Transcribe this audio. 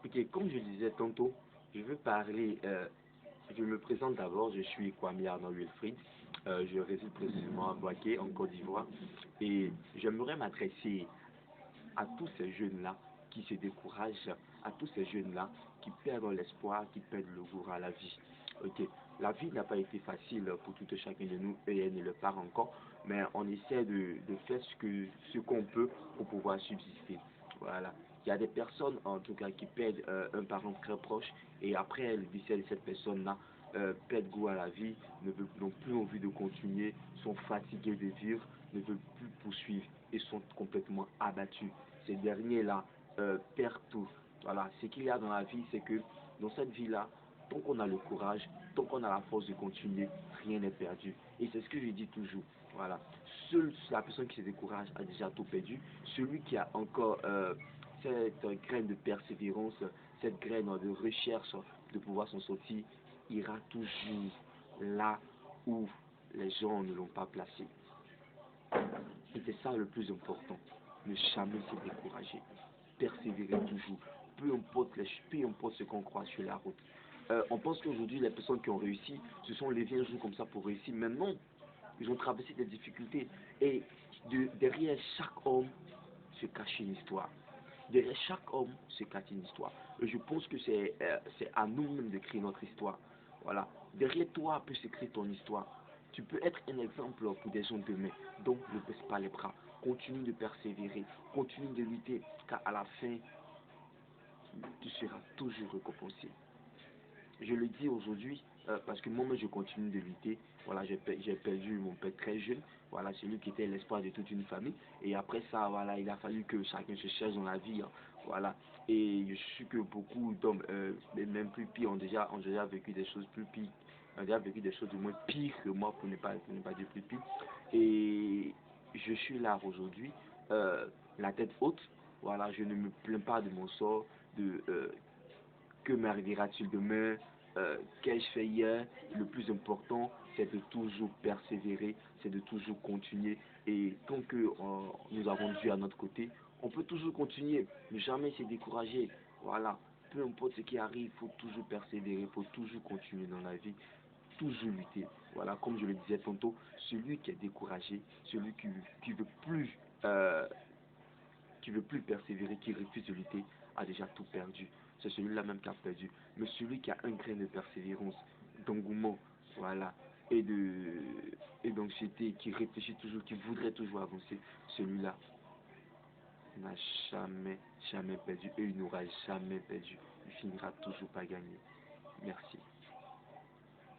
Ok, comme je disais tantôt, je veux parler, je me présente d'abord, je suis Kwame Arnaud Wilfried, je réside précisément à Boaké, en Côte d'Ivoire, et j'aimerais m'adresser à tous ces jeunes-là qui se découragent, à tous ces jeunes-là qui perdent l'espoir, qui perdent le goût à la vie. Ok, la vie n'a pas été facile pour tout et chacun de nous et elle ne le part encore, mais on essaie de faire ce qu'on peut pour pouvoir subsister. Voilà. Il y a des personnes en tout cas qui perdent un parent très proche et après le décès de cette personne-là perdent goût à la vie, n'ont plus envie de continuer, sont fatigués de vivre, ne veulent plus poursuivre et sont complètement abattus. Ces derniers-là perdent tout. Voilà, ce qu'il y a dans la vie, c'est que dans cette vie-là, tant qu'on a le courage, tant qu'on a la force de continuer, rien n'est perdu. Et c'est ce que je dis toujours. Voilà. Seule la personne qui se décourage a déjà tout perdu. Celui qui a encore cette graine de persévérance, cette graine de recherche de pouvoir s'en sortir, ira toujours là où les gens ne l'ont pas placé. Et c'est ça le plus important. Ne jamais se décourager. Persévérer toujours. Peu importe ce qu'on croit sur la route. On pense qu'aujourd'hui, les personnes qui ont réussi, ce sont les vieux jours comme ça pour réussir. Mais non, ils ont traversé des difficultés. Et derrière chaque homme se cache une histoire. Derrière chaque homme se cache une histoire. Et je pense que c'est à nous-mêmes d'écrire notre histoire. Voilà. Derrière toi peut s'écrire ton histoire. Tu peux être un exemple pour des gens demain. Donc ne baisse pas les bras. Continue de persévérer. Continue de lutter. Car à la fin, tu seras toujours récompensé. Je le dis aujourd'hui parce que moi-même je continue de lutter. Voilà, j'ai perdu mon père très jeune. Voilà, celui qui était l'espoir de toute une famille. Et après ça, voilà, il a fallu que chacun se cherche dans la vie. Hein. Voilà. Et je suis que beaucoup d'hommes, même plus pires, ont déjà vécu des choses plus pires. Ont déjà vécu des choses du moins pires que moi, pour ne pas dire plus pires. Et je suis là aujourd'hui, la tête haute. Voilà, je ne me plains pas de mon sort, de que m'arrivera-t-il demain, qu'ai-je fait hier. Le plus important, c'est de toujours persévérer, c'est de toujours continuer. Et tant que nous avons Dieu à notre côté, on peut toujours continuer, ne jamais se décourager. Voilà, peu importe ce qui arrive, il faut toujours persévérer, il faut toujours continuer dans la vie, toujours lutter. Voilà, comme je le disais tantôt, celui qui est découragé, celui qui veut plus persévérer, qui refuse de lutter, a déjà tout perdu. C'est celui-là même qui a perdu. Mais celui qui a un grain de persévérance, d'engouement, voilà, et d'anxiété, qui réfléchit toujours, qui voudrait toujours avancer, celui-là n'a jamais perdu et il n'aura jamais perdu. Il finira toujours par gagner. Merci.